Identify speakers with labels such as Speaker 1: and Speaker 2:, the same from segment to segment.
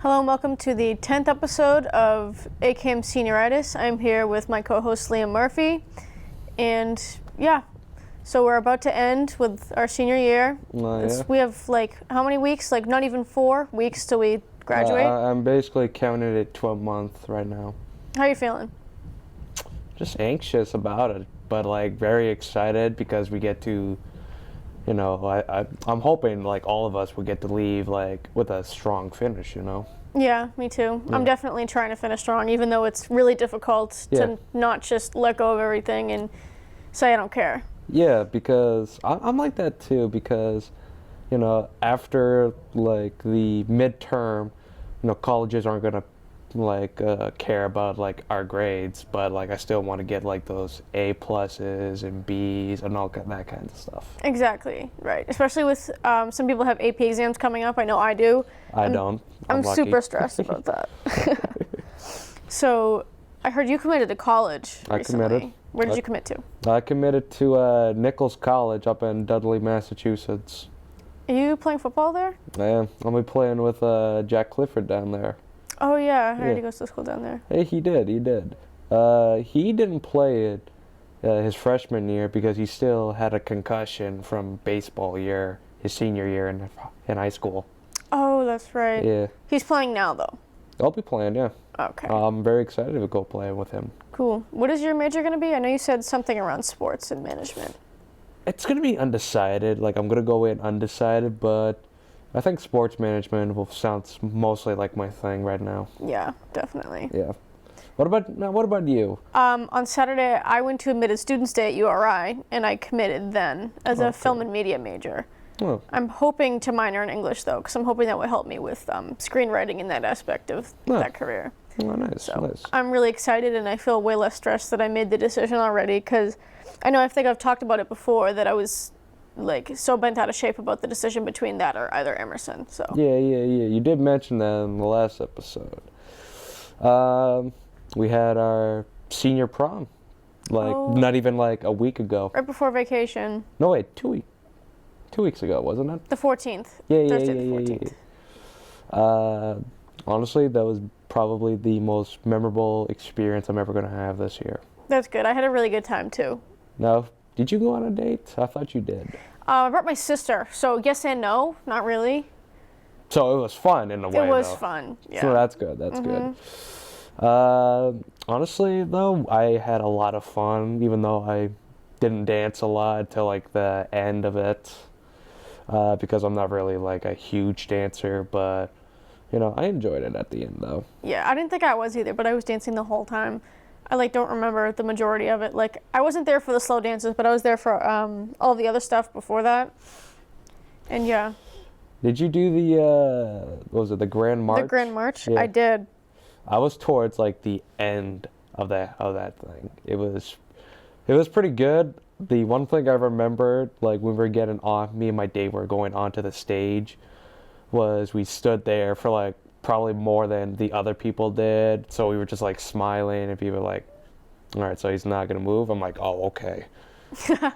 Speaker 1: Hello and welcome to the 10th episode of Kaiaam Senioritis. I'm here with my co-host Liam Murphy, and so we're about to end with our senior year. We have how many weeks? Not even 4 weeks till we graduate.
Speaker 2: I'm basically counting it to a month right now.
Speaker 1: How are you feeling?
Speaker 2: Just anxious about it, but very excited because we get to, I'm hoping all of us will get to leave with a strong finish,
Speaker 1: Yeah, me too.
Speaker 2: Yeah.
Speaker 1: I'm definitely trying to finish strong, even though it's really difficult to not just let go of everything and say I don't care.
Speaker 2: Yeah, because I'm like that too, because, after the midterm, colleges aren't going to care about our grades, but I still want to get those A pluses and Bs and all that kind of stuff.
Speaker 1: Exactly, right. Especially with some people have AP exams coming up. I know I do.
Speaker 2: I'm
Speaker 1: super stressed about that. So I heard you committed to college recently.
Speaker 2: I committed.
Speaker 1: Where did you commit to?
Speaker 2: I committed to Nichols College up in Dudley, Massachusetts.
Speaker 1: Are you playing football there?
Speaker 2: I am. I'll be playing with Jack Clifford down there.
Speaker 1: Oh yeah, I heard he goes to school down there.
Speaker 2: Hey, he did. He didn't play it his freshman year because he still had a concussion from baseball year, his senior year in high school.
Speaker 1: Oh, that's right.
Speaker 2: Yeah.
Speaker 1: He's playing now, though.
Speaker 2: I'll be playing, yeah.
Speaker 1: Okay.
Speaker 2: I'm very excited to go play with him.
Speaker 1: Cool. What is your major going to be? I know you said something around sports and management.
Speaker 2: It's going to be undecided. I'm going to go in undecided, but I think sports management sounds mostly like my thing right now.
Speaker 1: Yeah, definitely.
Speaker 2: Yeah. What about you?
Speaker 1: On Saturday, I went to admitted students day at URI, and I committed then as a film and media major.
Speaker 2: Oh.
Speaker 1: I'm hoping to minor in English, though, because I'm hoping that will help me with screenwriting in that aspect of that career.
Speaker 2: Oh, nice,
Speaker 1: so
Speaker 2: nice.
Speaker 1: I'm really excited, and I feel way less stressed that I made the decision already, because I think I've talked about it before, that I was so bent out of shape about the decision between that or either Emerson. So
Speaker 2: Yeah. You did mention that in the last episode. We had our senior prom, not even a week ago.
Speaker 1: Right before vacation.
Speaker 2: No, wait, 2 weeks. 2 weeks ago, wasn't it?
Speaker 1: The 14th.
Speaker 2: Thursday
Speaker 1: the 14th.
Speaker 2: Yeah. Honestly, that was probably the most memorable experience I'm ever going to have this year.
Speaker 1: That's good. I had a really good time, too.
Speaker 2: No? Did you go on a date? I thought you did.
Speaker 1: I brought my sister, so yes and no, not really.
Speaker 2: So it was fun in a way,
Speaker 1: It was
Speaker 2: though.
Speaker 1: fun, yeah.
Speaker 2: So that's good, that's good. Honestly, though, I had a lot of fun, even though I didn't dance a lot until the end of it. Because I'm not really a huge dancer, but I enjoyed it at the end though.
Speaker 1: Yeah, I didn't think I was either, but I was dancing the whole time. I don't remember the majority of it. I wasn't there for the slow dances, but I was there for all the other stuff before that. And yeah.
Speaker 2: Did you do the what was it, the Grand March?
Speaker 1: The Grand March?
Speaker 2: Yeah.
Speaker 1: I did.
Speaker 2: I was towards the end of that thing. It was pretty good. The one thing I remembered, when we were getting off, me and my date were going onto the stage, was we stood there for probably more than the other people did. So we were just smiling, and people were all right, so he's not gonna move. I'm oh, okay. It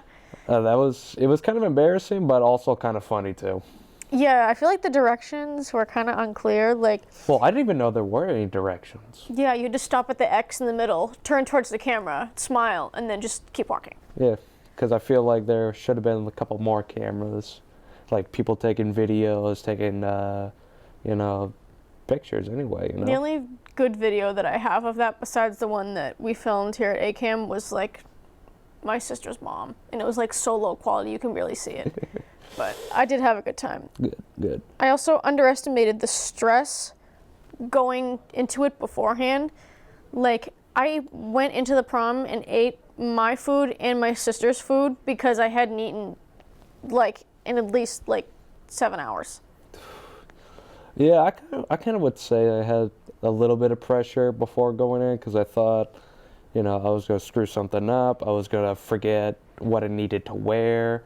Speaker 2: was kind of embarrassing, but also kind of funny too.
Speaker 1: Yeah, I feel the directions were kind of unclear.
Speaker 2: Well, I didn't even know there were any directions.
Speaker 1: Yeah, you just stop at the X in the middle, turn towards the camera, smile, and then just keep walking.
Speaker 2: Yeah, because I feel there should have been a couple more cameras, people taking videos, taking, pictures anyway,
Speaker 1: The only good video that I have of that, besides the one that we filmed here at Kaiaam, was my sister's mom, and it was so low quality you can barely see it. But I did have a good time.
Speaker 2: Good.
Speaker 1: I also underestimated the stress going into it beforehand. I went into the prom and ate my food and my sister's food because I hadn't eaten in at least 7 hours.
Speaker 2: Yeah, I kind of would say I had a little bit of pressure before going in because I thought, I was going to screw something up. I was going to forget what I needed to wear.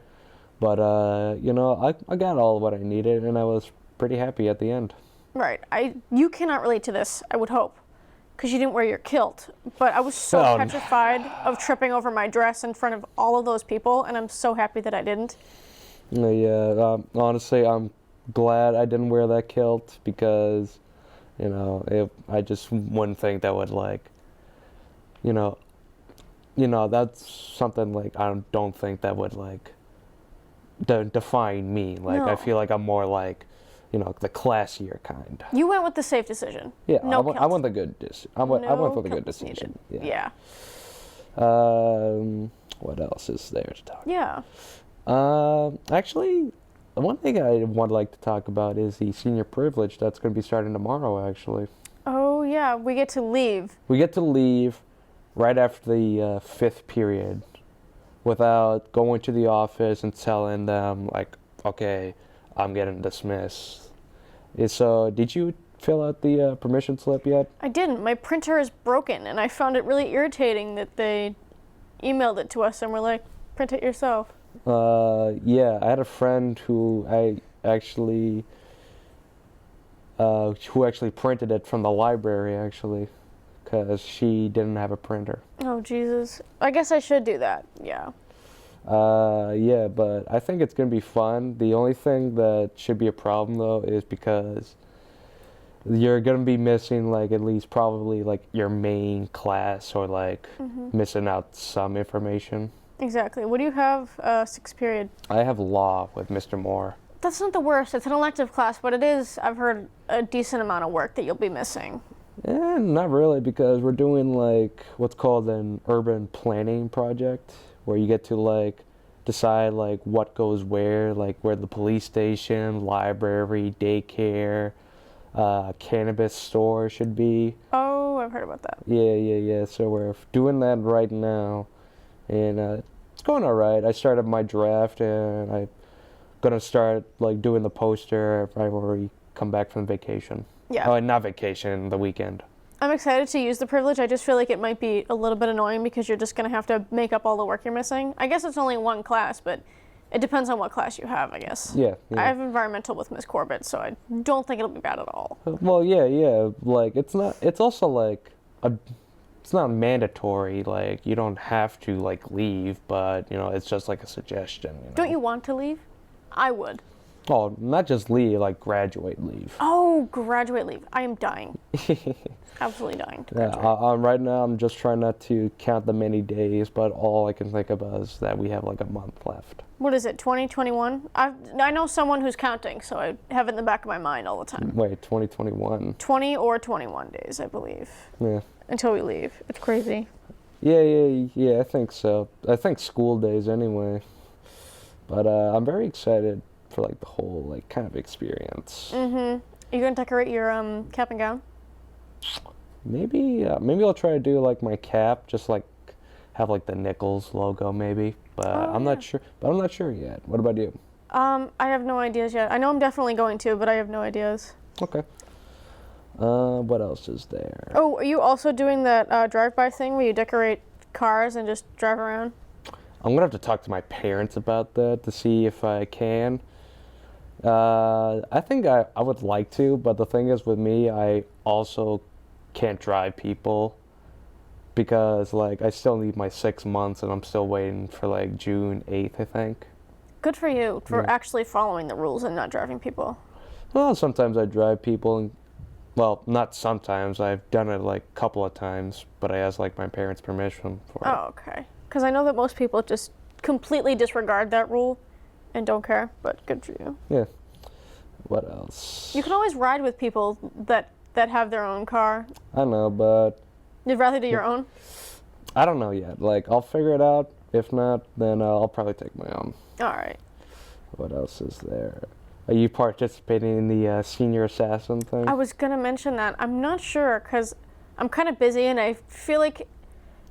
Speaker 2: But, I got all of what I needed, and I was pretty happy at the end.
Speaker 1: Right. You cannot relate to this, I would hope, because you didn't wear your kilt. But I was so petrified of tripping over my dress in front of all of those people, and I'm so happy that I didn't.
Speaker 2: Yeah, honestly, I'm glad I didn't wear that kilt because, You know, I just wouldn't think that would like, you know, that's something like I don't think that would like define me. Like I feel like I'm more like, you know, the classier kind.
Speaker 1: You went with the safe decision.
Speaker 2: Yeah,
Speaker 1: no
Speaker 2: I went the good I went with the good decision. Yeah. What else is there to talk about? Yeah. Actually, one thing I would like to talk about is the senior privilege that's going to be starting tomorrow, actually.
Speaker 1: Oh, yeah. We get to leave.
Speaker 2: We get to leave right after the fifth period without going to the office and telling them, like, okay, I'm getting dismissed. So, did you fill out the permission slip yet?
Speaker 1: I didn't. My printer is broken, and I found it really irritating that they emailed it to us and were like, print it yourself.
Speaker 2: Yeah, I had a friend who actually printed it from the library, actually, because she didn't have a printer.
Speaker 1: Oh, Jesus. I guess I should do that, yeah.
Speaker 2: Yeah, but I think it's going to be fun. The only thing that should be a problem, though, is because you're going to be missing, like, at least probably, like, your main class or, like, missing out some information.
Speaker 1: Exactly. What do you have, sixth period?
Speaker 2: I have law with Mr. Moore.
Speaker 1: That's not the worst. It's an elective class, but it is, I've heard, a decent amount of work that you'll be missing.
Speaker 2: Not really, because we're doing, like, what's called an urban planning project, where you get to, like, decide, like, what goes where, like, where the police station, library, daycare, cannabis store should be.
Speaker 1: Oh, I've heard about that.
Speaker 2: Yeah. So we're doing that right now, and it's going all right. I started my draft, and I'm gonna start like doing the poster right when we come back from vacation.
Speaker 1: Yeah.
Speaker 2: Oh, not vacation, the weekend.
Speaker 1: I'm excited to use the privilege. I just feel like it might be a little bit annoying because you're just gonna have to make up all the work you're missing. I guess it's only one class, but it depends on what class you have, I guess.
Speaker 2: Yeah.
Speaker 1: I have environmental with Miss Corbett, so I don't think it'll be bad at all.
Speaker 2: Well, yeah. Like, it's also like it's not mandatory. Like, you don't have to like leave, but you know, it's just like a suggestion. You know?
Speaker 1: Don't you want to leave? I would.
Speaker 2: Oh, not just leave, like graduate leave.
Speaker 1: Oh, graduate leave. I am dying. Absolutely dying to graduate.
Speaker 2: Right now, I'm just trying not to count the many days, but all I can think about is that we have like a month left.
Speaker 1: What is it, 2021? I know someone who's counting, so I have it in the back of my mind all the time.
Speaker 2: Wait, 2021?
Speaker 1: 20 or 21 days, I believe.
Speaker 2: Yeah.
Speaker 1: Until we leave. It's crazy.
Speaker 2: Yeah, I think so. I think school days anyway. But I'm very excited for like the whole like kind of experience.
Speaker 1: Are you gonna decorate your cap and gown?
Speaker 2: Maybe I'll try to do like my cap, just like have like the Nichols logo maybe. But I'm not sure. But I'm not sure yet. What about you?
Speaker 1: I have no ideas yet. I know I'm definitely going to, but I have no ideas.
Speaker 2: Okay. What else is there?
Speaker 1: Oh, are you also doing that drive-by thing where you decorate cars and just drive around?
Speaker 2: I'm gonna have to talk to my parents about that to see if I can. I think I would like to, but the thing is with me, I also can't drive people because like I still need my 6 months and I'm still waiting for like June 8th, I think.
Speaker 1: Good for you for actually following the rules and not driving people.
Speaker 2: Well, sometimes I drive people and, well, not sometimes. I've done it like a couple of times, but I asked like my parents' permission for it.
Speaker 1: Oh, okay. Because I know that most people just completely disregard that rule and don't care, but good for you.
Speaker 2: Yeah. What else?
Speaker 1: You can always ride with people that have their own car.
Speaker 2: I know, but...
Speaker 1: You'd rather do your own?
Speaker 2: I don't know yet. Like, I'll figure it out. If not, then I'll probably take my own.
Speaker 1: All right.
Speaker 2: What else is there? Are you participating in the senior assassin thing?
Speaker 1: I was going to mention that. I'm not sure because I'm kind of busy and I feel like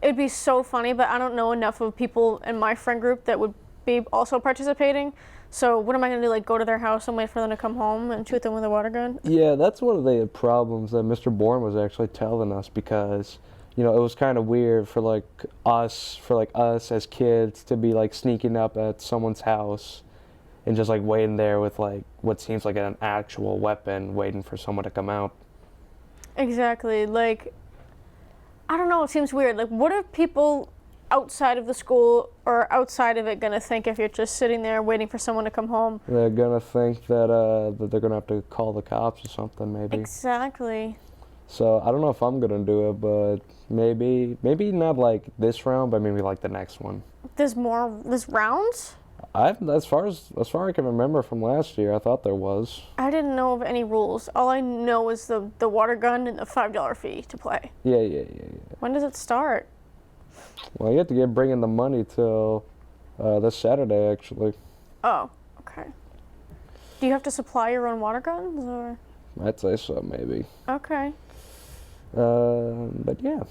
Speaker 1: it'd be so funny, but I don't know enough of people in my friend group that would be also participating. So what am I going to do, like go to their house and wait for them to come home and shoot them with a water gun? Yeah,
Speaker 2: that's one of the problems that Mr. Bourne was actually telling us because, you know, it was kind of weird for us as kids to be like sneaking up at someone's house and just like waiting there with like what seems like an actual weapon waiting for someone to come out.
Speaker 1: Exactly. Like, I don't know, it seems weird. Like, what if people outside of the school or outside of it going to think if you're just sitting there waiting for someone to come home?
Speaker 2: They're going to think that they're going to have to call the cops or something, maybe.
Speaker 1: Exactly.
Speaker 2: So I don't know if I'm going to do it, but maybe not like this round, but maybe like the next one.
Speaker 1: There's rounds?
Speaker 2: As far as I can remember from last year, I thought there was.
Speaker 1: I didn't know of any rules. All I know is the water gun and the $5 fee to play.
Speaker 2: Yeah.
Speaker 1: When does it start?
Speaker 2: Well, you have to bring in the money till this Saturday, actually.
Speaker 1: Oh, okay. Do you have to supply your own water guns, or?
Speaker 2: I'd say so, maybe.
Speaker 1: Okay.
Speaker 2: But yeah,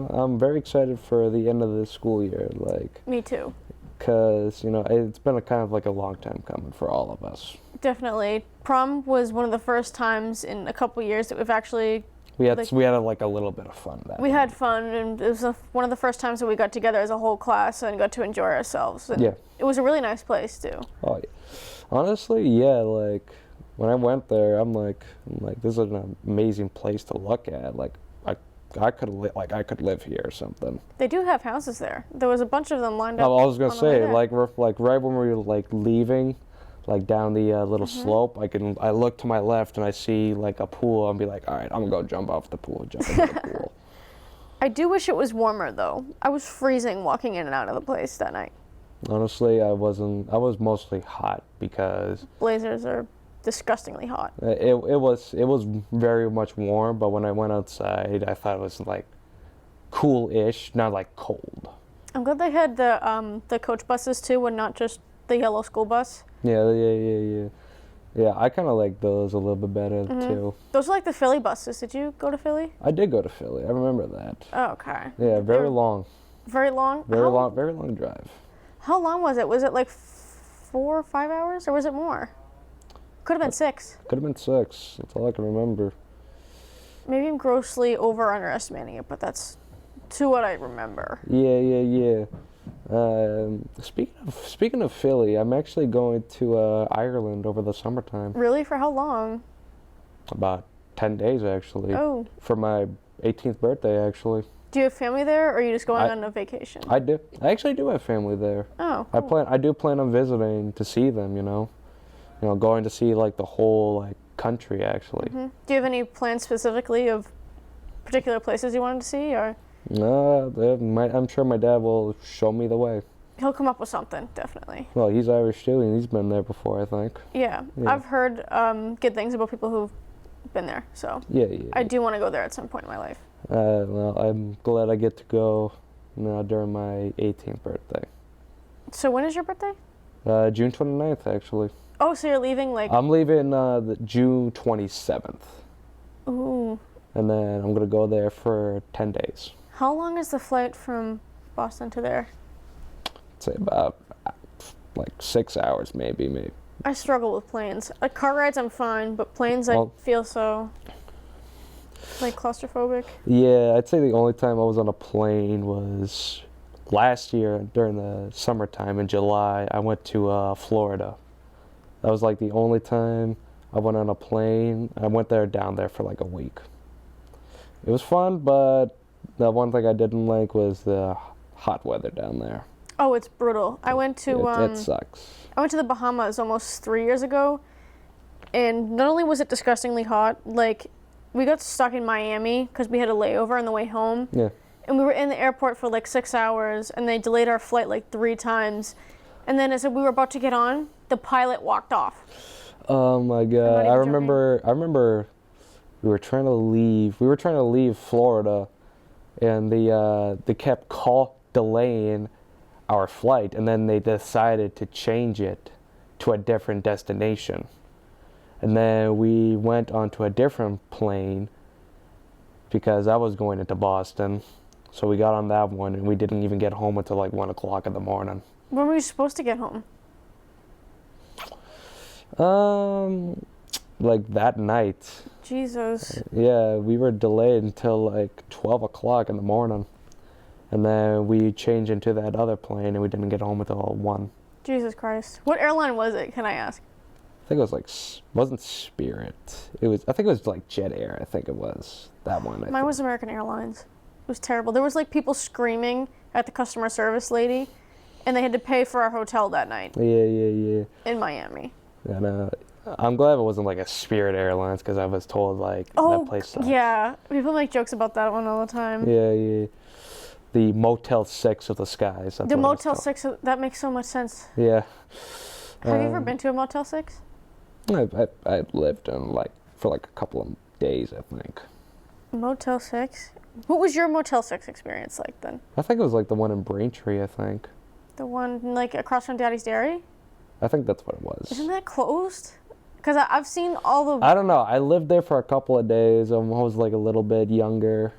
Speaker 2: I'm very excited for the end of the school year, like.
Speaker 1: Me too.
Speaker 2: Because, it's been kind of like a long time coming for all of us.
Speaker 1: Definitely. Prom was one of the first times in a couple years that we've actually...
Speaker 2: We had like a little bit of fun that
Speaker 1: We
Speaker 2: night.
Speaker 1: had fun, and it was one of the first times that we got together as a whole class and got to enjoy ourselves. And
Speaker 2: yeah.
Speaker 1: It was a really nice place, too.
Speaker 2: Oh, yeah. Honestly, yeah, like, when I went there, I'm like, this is an amazing place to look at. Like, I could live here or something.
Speaker 1: They do have houses there. There was a bunch of them lined
Speaker 2: I
Speaker 1: up.
Speaker 2: was gonna
Speaker 1: on the way
Speaker 2: say,
Speaker 1: there.
Speaker 2: like right when we were like leaving, like down the little slope, I look to my left and I see like a pool. I'll be like, all right, I'm gonna go jump off the pool, jump into the pool.
Speaker 1: I do wish it was warmer though. I was freezing walking in and out of the place that night.
Speaker 2: Honestly, I was mostly hot because
Speaker 1: Blazers are disgustingly hot.
Speaker 2: it was very much warm, but when I went outside, I thought it was like cool-ish, not like cold.
Speaker 1: I'm glad they had the coach buses too, and not just the yellow school bus.
Speaker 2: Yeah. I kind of like those a little bit better too.
Speaker 1: Those are like the Philly buses. Did you go to Philly?
Speaker 2: I did go to Philly. I remember that.
Speaker 1: Oh, okay.
Speaker 2: Yeah, very long.
Speaker 1: Very long?
Speaker 2: Very long drive.
Speaker 1: How long was it? Was it like 4 or 5 hours, or was it more? Could have been 6.
Speaker 2: Could have been 6. That's all I can remember.
Speaker 1: Maybe I'm grossly underestimating it, but that's to what I remember.
Speaker 2: Yeah. Speaking of Philly, I'm actually going to Ireland over the summertime.
Speaker 1: Really? For how long?
Speaker 2: About 10 days, actually.
Speaker 1: Oh.
Speaker 2: For my 18th birthday, actually.
Speaker 1: Do you have family there, or are you just going on a vacation?
Speaker 2: I do. I actually do have family there.
Speaker 1: Oh, cool.
Speaker 2: I do plan on visiting to see them, going to see like the whole like country actually.
Speaker 1: Do you have any plans specifically of particular places you wanted to see, or?
Speaker 2: No, I'm sure my dad will show me the way.
Speaker 1: He'll come up with something, definitely.
Speaker 2: Well, he's Irish too, and he's been there before, I think.
Speaker 1: Yeah. I've heard good things about people who've been there, so
Speaker 2: yeah.
Speaker 1: I do want to go there at some point in my life.
Speaker 2: Well, I'm glad I get to go during my 18th birthday.
Speaker 1: So when is your birthday?
Speaker 2: June 29th, actually.
Speaker 1: Oh, so you're leaving like...
Speaker 2: I'm leaving the June 27th.
Speaker 1: Ooh.
Speaker 2: And then I'm going to go there for 10 days.
Speaker 1: How long is the flight from Boston to there?
Speaker 2: I'd say about like 6 hours, maybe.
Speaker 1: I struggle with planes. Like car rides, I'm fine, but planes, I feel so like claustrophobic.
Speaker 2: Yeah, I'd say the only time I was on a plane was last year during the summertime in July. I went to Florida. That was like the only time I went on a plane. I went down there for like a week. It was fun, but the one thing I didn't like was the hot weather down there.
Speaker 1: Oh, it's brutal. I went to
Speaker 2: it sucks.
Speaker 1: I went to the Bahamas almost 3 years ago, and not only was it disgustingly hot, like we got stuck in Miami because we had a layover on the way home.
Speaker 2: Yeah.
Speaker 1: And we were in the airport for like 6 hours, and they delayed our flight like 3 times. And then as we were about to get on, the pilot walked off.
Speaker 2: Oh my God! I remember we were trying to leave Florida, and they kept delaying our flight, and then they decided to change it to a different destination. And then we went onto a different plane because I was going into Boston. So we got on that one, and we didn't even get home until like 1 o'clock in the morning.
Speaker 1: When were you supposed to get home?
Speaker 2: Like that night.
Speaker 1: Jesus.
Speaker 2: Yeah, we were delayed until like 12 o'clock in the morning. And then we changed into that other plane, and we didn't get home until 1.
Speaker 1: Jesus Christ. What airline was it, can I ask?
Speaker 2: I think it was like, wasn't Spirit. I think it was like Jet Air, I think it was. That one.
Speaker 1: Mine was American Airlines. was terrible. There was like people screaming at the customer service lady, and they had to pay for our hotel that night.
Speaker 2: Yeah.
Speaker 1: In Miami.
Speaker 2: And I'm glad it wasn't like a Spirit Airlines because I was told like that place sucks.
Speaker 1: Yeah. People make jokes about that one all the time.
Speaker 2: Yeah. The Motel 6 of the skies.
Speaker 1: The Motel 6, that makes so much sense.
Speaker 2: Yeah.
Speaker 1: Have you ever been to a Motel 6?
Speaker 2: I lived in for a couple of days, I think.
Speaker 1: Motel 6? What was your Motel 6 experience like then?
Speaker 2: I think it was like the one in Braintree, I think.
Speaker 1: The one like across from Daddy's Dairy?
Speaker 2: I think that's what it was.
Speaker 1: Isn't that closed? Because I've seen all the...
Speaker 2: I don't know. I lived there for a couple of days. I was like a little bit younger.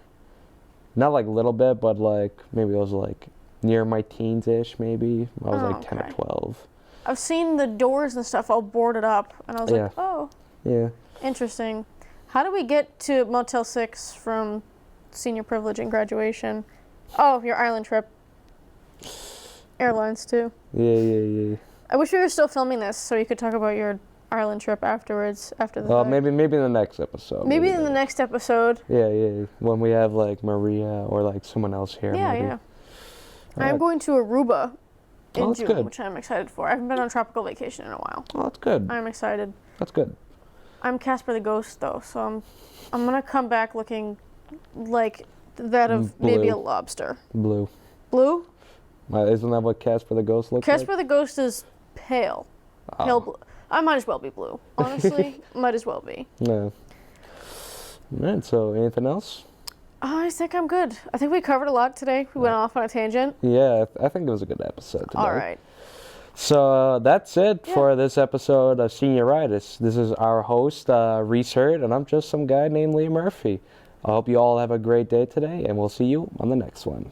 Speaker 2: Not like a little bit, but like maybe I was like near my teens-ish maybe. I was like 10 or 12.
Speaker 1: I've seen the doors and stuff all boarded up, and I was like, oh.
Speaker 2: Yeah.
Speaker 1: Interesting. How do we get to Motel 6 from senior privilege and graduation? Oh, your island trip. Airlines, too.
Speaker 2: Yeah.
Speaker 1: I wish we were still filming this so you could talk about your Ireland trip afterwards, after the fact.
Speaker 2: Maybe in the next episode.
Speaker 1: Maybe in the next episode.
Speaker 2: Yeah. When we have like Maria or like someone else here.
Speaker 1: Yeah. I'm going to Aruba in June,
Speaker 2: good.
Speaker 1: which I'm excited for. I haven't been on tropical vacation in a while.
Speaker 2: Oh, that's good.
Speaker 1: I'm excited.
Speaker 2: That's good.
Speaker 1: I'm Casper the Ghost, though, so I'm gonna come back looking like that of
Speaker 2: Blue.
Speaker 1: maybe a lobster.
Speaker 2: Blue.
Speaker 1: Blue?
Speaker 2: Isn't that what Casper the Ghost looks
Speaker 1: Casper
Speaker 2: like?
Speaker 1: the Ghost is pale. Pale blue. I might as well be blue. Honestly, might as well be.
Speaker 2: Yeah. All right, so anything else?
Speaker 1: I think I'm good. I think we covered a lot today. We went off on a tangent.
Speaker 2: Yeah, I think it was a good episode today.
Speaker 1: All right.
Speaker 2: So that's it for this episode of Senioritis. This is our host, Reese Hurd, and I'm just some guy named Lee Murphy. I hope you all have a great day today, and we'll see you on the next one.